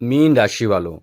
Mean राशि वालों,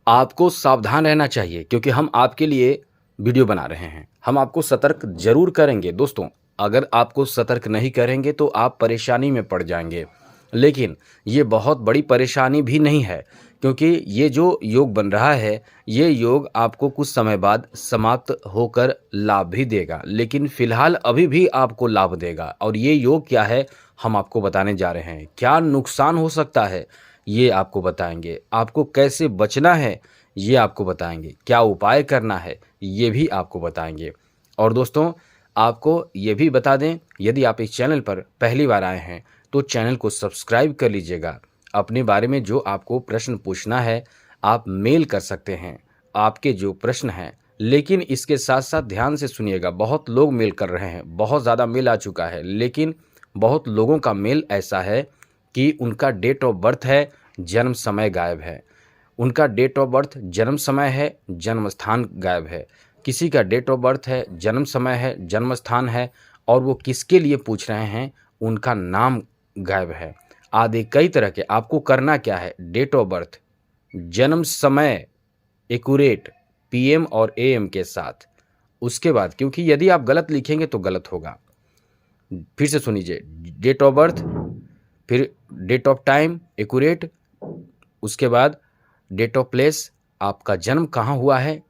आपको सावधान रहना चाहिए क्योंकि हम आपके लिए वीडियो बना रहे हैं। हम आपको सतर्क ज़रूर करेंगे दोस्तों। अगर आपको सतर्क नहीं करेंगे तो आप परेशानी में पड़ जाएँगे। लेकिन ये बहुत बड़ी परेशानी भी नहीं है क्योंकि ये जो योग बन रहा है, ये योग आपको कुछ समय बाद समाप्त होकर लाभ भी देगा। लेकिन फ़िलहाल अभी भी आपको लाभ देगा और ये योग क्या है, हम आपको बताने जा रहे हैं। क्या नुकसान हो सकता है, ये आपको बताएँगे। आपको कैसे बचना है, ये आपको बताएँगे। क्या उपाय करना है, ये भी आपको बताएँगे। और दोस्तों, आपको ये भी बता दें, यदि आप इस चैनल पर पहली बार आए हैं, तो चैनल को सब्सक्राइब कर लीजिएगा। अपने बारे में जो आपको प्रश्न पूछना है, आप मेल कर सकते हैं, आपके जो प्रश्न हैं। लेकिन इसके साथ-साथ ध्यान से सुनिएगा, बहुत लोग मेल कर रहे हैं, बहुत ज़्यादा मेल आ चुका है, लेकिन बहुत लोगों का मेल ऐसा है कि उनका डेट ऑफ बर्थ है, जन्म समय गायब है। उनका डेट ऑफ बर्थ, जन्म समय है, जन्म स्थान गायब है। किसी का डेट ऑफ बर्थ है, जन्म समय है, जन्म स्थान है और वो किसके लिए पूछ रहे हैं, उनका नाम गायब है। आदि कई तरह के आपको करना क्या है, डेट ऑफ बर्थ, जन्म समय एक्यूरेट पीएम और एएम के साथ। उसके बाद क्योंकि यदि आप गलत लिखेंगे तो गलत होगा। फिर से सुन लीजिए, डेट ऑफ बर्थ, फिर डेट ऑफ टाइम एक्यूरेट, उसके बाद डेट ऑफ प्लेस, आपका जन्म कहाँ हुआ है,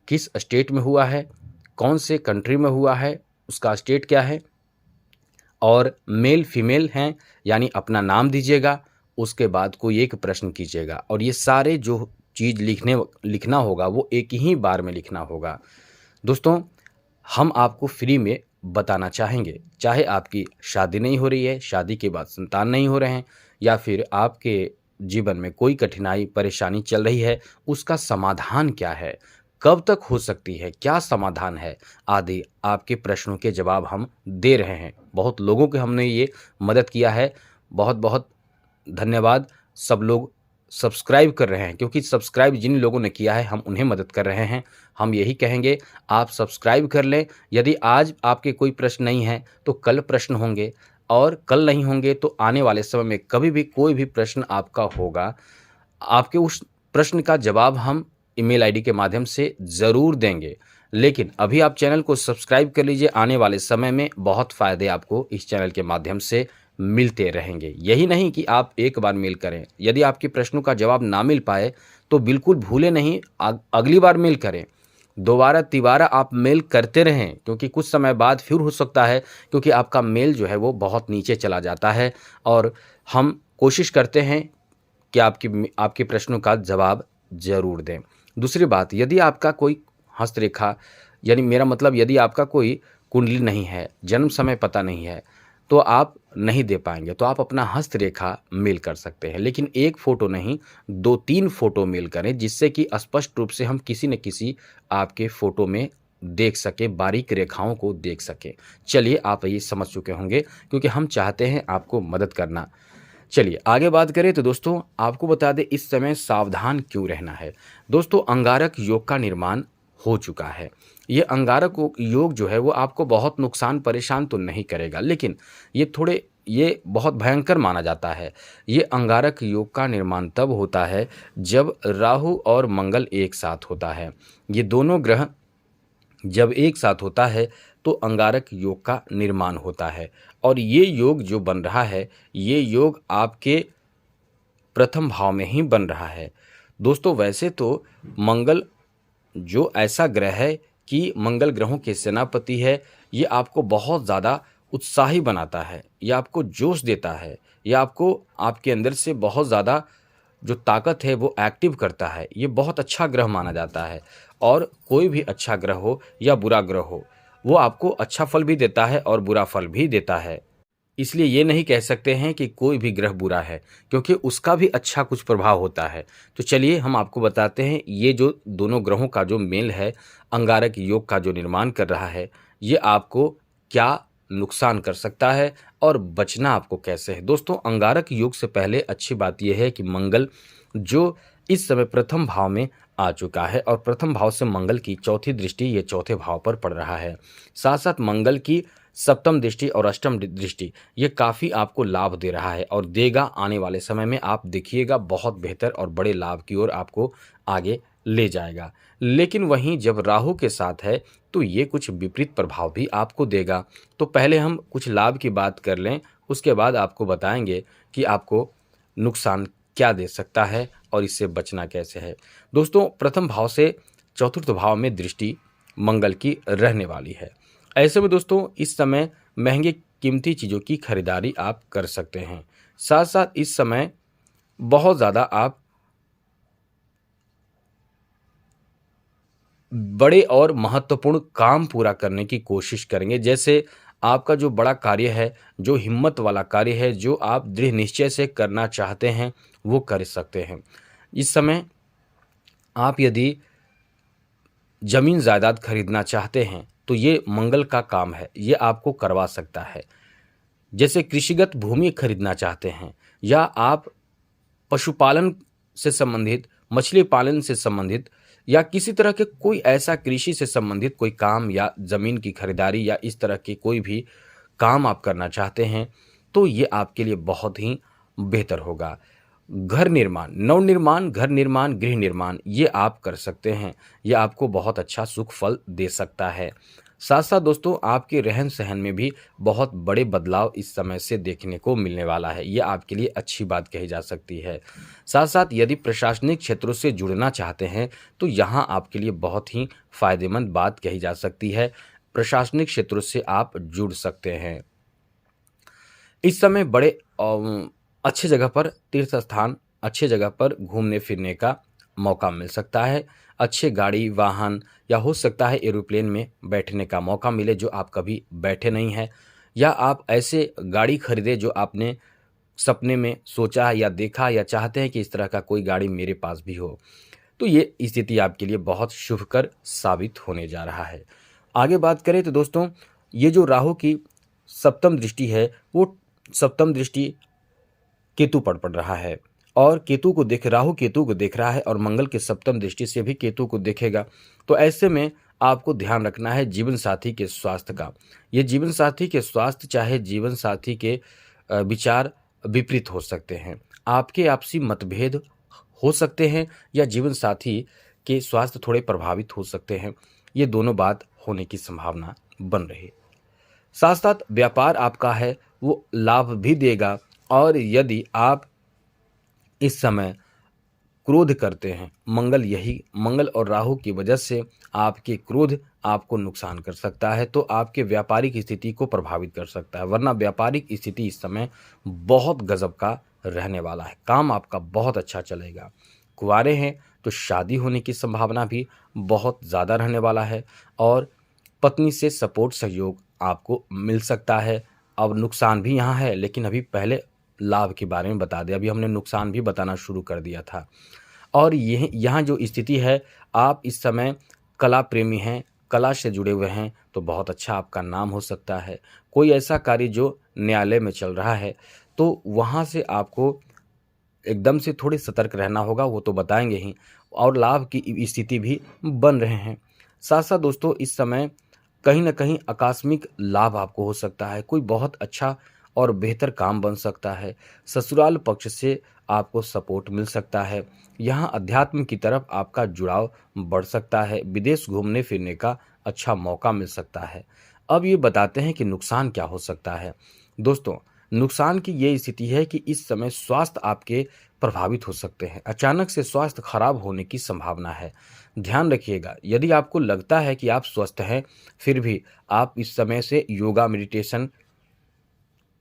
किस स्टेट में हुआ है, कौन से कंट्री में हुआ है, उसका स्टेट क्या है, और मेल फीमेल हैं यानी अपना नाम दीजिएगा। उसके बाद कोई एक प्रश्न कीजिएगा और ये सारे जो चीज़ लिखना होगा वो एक ही बार में लिखना होगा। दोस्तों, हम आपको फ्री में बताना चाहेंगे, चाहे आपकी शादी नहीं हो रही है, शादी के बाद संतान नहीं हो रहे हैं या फिर आपके जीवन में कोई कठिनाई परेशानी चल रही है, उसका समाधान क्या है, कब तक हो सकती है, क्या समाधान है, आदि आपके प्रश्नों के जवाब हम दे रहे हैं। बहुत लोगों की हमने ये मदद किया है, बहुत बहुत धन्यवाद। सब लोग सब्सक्राइब कर रहे हैं क्योंकि सब्सक्राइब जिन लोगों ने किया है हम उन्हें मदद कर रहे हैं। हम यही कहेंगे, आप सब्सक्राइब कर लें। यदि आज आपके कोई प्रश्न नहीं है तो कल प्रश्न होंगे और कल नहीं होंगे तो आने वाले समय में कभी भी कोई भी प्रश्न आपका होगा, आपके उस प्रश्न का जवाब हम ईमेल आईडी के माध्यम से ज़रूर देंगे। लेकिन अभी आप चैनल को सब्सक्राइब कर लीजिए, आने वाले समय में बहुत फ़ायदे आपको इस चैनल के माध्यम से मिलते रहेंगे। यही नहीं कि आप एक बार मेल करें, यदि आपके प्रश्नों का जवाब ना मिल पाए तो बिल्कुल भूलें नहीं, अगली बार मेल करें। दोबारा तिबारा आप मेल करते रहें क्योंकि कुछ समय बाद फिर हो सकता है, क्योंकि आपका मेल जो है वो बहुत नीचे चला जाता है और हम कोशिश करते हैं कि आपके प्रश्नों का जवाब ज़रूर दें। दूसरी बात, यदि आपका कोई हस्तरेखा, यानी मेरा मतलब यदि आपका कोई कुंडली नहीं है, जन्म समय पता नहीं है, तो आप नहीं दे पाएँगे, तो आप अपना हस्तरेखा मेल कर सकते हैं। लेकिन 1 फ़ोटो नहीं, 2-3 फ़ोटो मेल करें जिससे कि स्पष्ट रूप से हम किसी न किसी आपके फ़ोटो में देख सकें, बारीक रेखाओं को देख सकें। चलिए, आप ये समझ चुके होंगे क्योंकि हम चाहते हैं आपको मदद करना। चलिए आगे बात करें तो दोस्तों, आपको बता दें इस समय सावधान क्यों रहना है। दोस्तों, अंगारक योग का निर्माण हो चुका है। ये अंगारक योग जो है वो आपको बहुत नुकसान परेशान तो नहीं करेगा, लेकिन ये बहुत भयंकर माना जाता है। ये अंगारक योग का निर्माण तब होता है जब राहु और मंगल एक साथ होता है। ये दोनों ग्रह जब एक साथ होता है तो अंगारक योग का निर्माण होता है और ये योग जो बन रहा है, ये योग आपके प्रथम भाव में ही बन रहा है। दोस्तों, वैसे तो मंगल जो ऐसा ग्रह है कि मंगल ग्रहों के सेनापति है, ये आपको बहुत ज़्यादा उत्साही बनाता है, ये आपको जोश देता है, ये आपको आपके अंदर से बहुत ज़्यादा जो ताकत है वो एक्टिव करता है। ये बहुत अच्छा ग्रह माना जाता है और कोई भी अच्छा ग्रह हो या बुरा ग्रह हो, वो आपको अच्छा फल भी देता है और बुरा फल भी देता है। इसलिए ये नहीं कह सकते हैं कि कोई भी ग्रह बुरा है, क्योंकि उसका भी अच्छा कुछ प्रभाव होता है। तो चलिए हम आपको बताते हैं, ये जो दोनों ग्रहों का जो मेल है, अंगारक योग का जो निर्माण कर रहा है, ये आपको क्या नुकसान कर सकता है और बचना आपको कैसे है। दोस्तों, अंगारक योग से पहले अच्छी बात यह है कि मंगल जो इस समय प्रथम भाव में आ चुका है और प्रथम भाव से मंगल की चौथी दृष्टि ये चौथे भाव पर पड़ रहा है। साथ साथ मंगल की सप्तम दृष्टि और अष्टम दृष्टि ये काफ़ी आपको लाभ दे रहा है और देगा। आने वाले समय में आप देखिएगा बहुत बेहतर और बड़े लाभ की ओर आपको आगे ले जाएगा। लेकिन वहीं जब राहु के साथ है तो ये कुछ विपरीत प्रभाव भी आपको देगा। तो पहले हम कुछ लाभ की बात कर लें, उसके बाद आपको बताएंगे कि आपको नुकसान क्या दे सकता है और इससे बचना कैसे है। दोस्तों, प्रथम भाव से चतुर्थ भाव में दृष्टि मंगल की रहने वाली है। ऐसे में दोस्तों इस समय महंगे कीमती चीज़ों की खरीदारी आप कर सकते हैं। साथ साथ इस समय बहुत ज़्यादा आप बड़े और महत्वपूर्ण काम पूरा करने की कोशिश करेंगे। जैसे आपका जो बड़ा कार्य है, जो हिम्मत वाला कार्य है, जो आप दृढ़ निश्चय से करना चाहते हैं, वो कर सकते हैं। इस समय आप यदि ज़मीन जायदाद खरीदना चाहते हैं तो ये मंगल का काम है, ये आपको करवा सकता है। जैसे कृषिगत भूमि खरीदना चाहते हैं या आप पशुपालन से संबंधित, मछली पालन से संबंधित या किसी तरह के कोई ऐसा कृषि से संबंधित कोई काम या ज़मीन की खरीदारी या इस तरह के कोई भी काम आप करना चाहते हैं, तो ये आपके लिए बहुत ही बेहतर होगा। घर निर्माण, नवनिर्माण, घर निर्माण, गृह निर्माण ये आप कर सकते हैं। ये आपको बहुत अच्छा सुख फल दे सकता है। साथ साथ दोस्तों आपके रहन सहन में भी बहुत बड़े बदलाव इस समय से देखने को मिलने वाला है। ये आपके लिए अच्छी बात कही जा सकती है। साथ साथ यदि प्रशासनिक क्षेत्रों से जुड़ना चाहते हैं तो यहाँ आपके लिए बहुत ही फायदेमंद बात कही जा सकती है। प्रशासनिक क्षेत्रों से आप जुड़ सकते हैं। इस समय बड़े अच्छे जगह पर तीर्थ स्थान, अच्छे जगह पर घूमने फिरने का मौका मिल सकता है। अच्छे गाड़ी वाहन या हो सकता है एरोप्लेन में बैठने का मौका मिले जो आप कभी बैठे नहीं हैं, या आप ऐसे गाड़ी खरीदें जो आपने सपने में सोचा या देखा या चाहते हैं कि इस तरह का कोई गाड़ी मेरे पास भी हो। तो ये स्थिति आपके लिए बहुत शुभकर साबित होने जा रहा है। आगे बात करें तो दोस्तों ये जो राहु की सप्तम दृष्टि है वो सप्तम दृष्टि केतु पर पड़ रहा है और केतु को देख राहु केतु को देख रहा है और मंगल के सप्तम दृष्टि से भी केतु को देखेगा। तो ऐसे में आपको ध्यान रखना है जीवन साथी के स्वास्थ्य का। ये जीवन साथी के स्वास्थ्य चाहे जीवन साथी के विचार विपरीत हो सकते हैं, आपके आपसी मतभेद हो सकते हैं या जीवन साथी के स्वास्थ्य थोड़े प्रभावित हो सकते हैं। ये दोनों बात होने की संभावना बन रही है। साथ साथ व्यापार आपका है वो लाभ भी देगा और यदि आप इस समय क्रोध करते हैं, मंगल और राहु की वजह से आपके क्रोध आपको नुकसान कर सकता है, तो आपके व्यापारिक स्थिति को प्रभावित कर सकता है। वरना व्यापारिक स्थिति इस समय बहुत गजब का रहने वाला है, काम आपका बहुत अच्छा चलेगा। कुंवारे हैं तो शादी होने की संभावना भी बहुत ज़्यादा रहने वाला है और पत्नी से सपोर्ट सहयोग आपको मिल सकता है। अब नुकसान भी यहाँ है, लेकिन अभी पहले लाभ के बारे में बता दें, अभी हमने नुकसान भी बताना शुरू कर दिया था। और यह यहाँ जो स्थिति है, आप इस समय कला प्रेमी हैं, कला से जुड़े हुए हैं तो बहुत अच्छा आपका नाम हो सकता है। कोई ऐसा कार्य जो न्यायालय में चल रहा है तो वहाँ से आपको एकदम से थोड़े सतर्क रहना होगा, वो तो बताएंगे ही, और लाभ की स्थिति भी बन रहे हैं। साथ साथ दोस्तों इस समय कहीं ना कहीं आकस्मिक लाभ आपको हो सकता है, कोई बहुत अच्छा और बेहतर काम बन सकता है। ससुराल पक्ष से आपको सपोर्ट मिल सकता है। यहाँ अध्यात्म की तरफ आपका जुड़ाव बढ़ सकता है। विदेश घूमने फिरने का अच्छा मौका मिल सकता है। अब ये बताते हैं कि नुकसान क्या हो सकता है। दोस्तों नुकसान की ये स्थिति है कि इस समय स्वास्थ्य आपके प्रभावित हो सकते हैं, अचानक से स्वास्थ्य खराब होने की संभावना है। ध्यान रखिएगा, यदि आपको लगता है कि आप स्वस्थ हैं फिर भी आप इस समय से योगा, मेडिटेशन,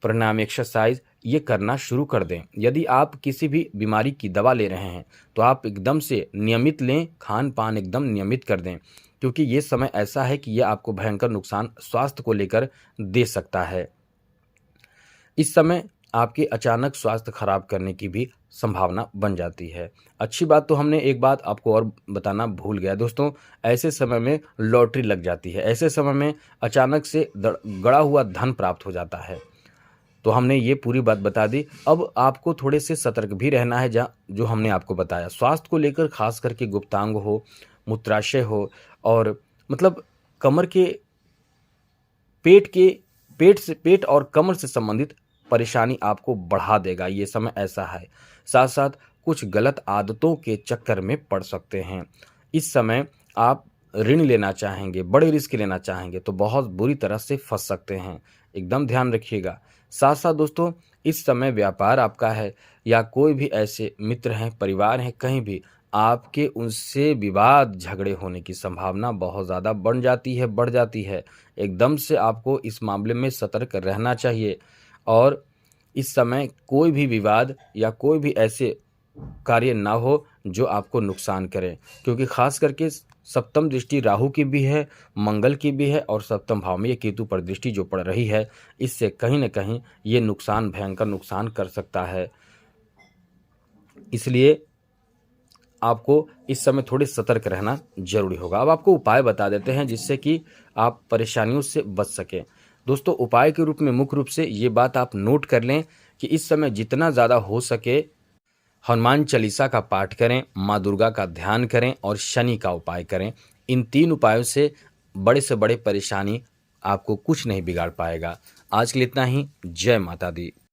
प्राणायाम, एक्सरसाइज ये करना शुरू कर दें। यदि आप किसी भी बीमारी की दवा ले रहे हैं तो आप एकदम से नियमित लें, खान पान एकदम नियमित कर दें, क्योंकि ये समय ऐसा है कि ये आपको भयंकर नुकसान स्वास्थ्य को लेकर दे सकता है। इस समय आपके अचानक स्वास्थ्य खराब करने की भी संभावना बन जाती है। अच्छी बात तो हमने एक बात आपको और बताना भूल गया दोस्तों, ऐसे समय में लॉटरी लग जाती है, ऐसे समय में अचानक से गड़ा हुआ धन प्राप्त हो जाता है। तो हमने ये पूरी बात बता दी। अब आपको थोड़े से सतर्क भी रहना है, जो हमने आपको बताया स्वास्थ्य को लेकर, खास करके गुप्तांग हो, मूत्राशय हो और मतलब कमर के, पेट के पेट और कमर से संबंधित परेशानी आपको बढ़ा देगा, ये समय ऐसा है। साथ साथ कुछ गलत आदतों के चक्कर में पड़ सकते हैं। इस समय आप ऋण लेना चाहेंगे, बड़े रिस्क लेना चाहेंगे तो बहुत बुरी तरह से फंस सकते हैं, एकदम ध्यान रखिएगा। साथ साथ दोस्तों, इस समय व्यापार आपका है या कोई भी ऐसे मित्र हैं, परिवार हैं, कहीं भी आपके उनसे विवाद झगड़े होने की संभावना बहुत ज़्यादा बढ़ जाती है। एकदम से आपको इस मामले में सतर्क रहना चाहिए और इस समय कोई भी विवाद या कोई भी ऐसे कार्य ना हो जो आपको नुकसान करे, क्योंकि खास करके सप्तम दृष्टि राहु की भी है, मंगल की भी है और सप्तम भाव में ये केतु पर दृष्टि जो पड़ रही है, इससे कहीं न कहीं ये नुकसान, भयंकर नुकसान कर सकता है। इसलिए आपको इस समय थोड़े सतर्क रहना ज़रूरी होगा। अब आपको उपाय बता देते हैं जिससे कि आप परेशानियों से बच सकें। दोस्तों, उपाय के रूप में मुख्य रूप से ये बात आप नोट कर लें कि इस समय जितना ज़्यादा हो सके हनुमान चालीसा का पाठ करें, माँ दुर्गा का ध्यान करें और शनि का उपाय करें। इन 3 उपायों से बड़े से बड़े परेशानी आपको कुछ नहीं बिगाड़ पाएगा। आज के लिए इतना ही। जय माता दी।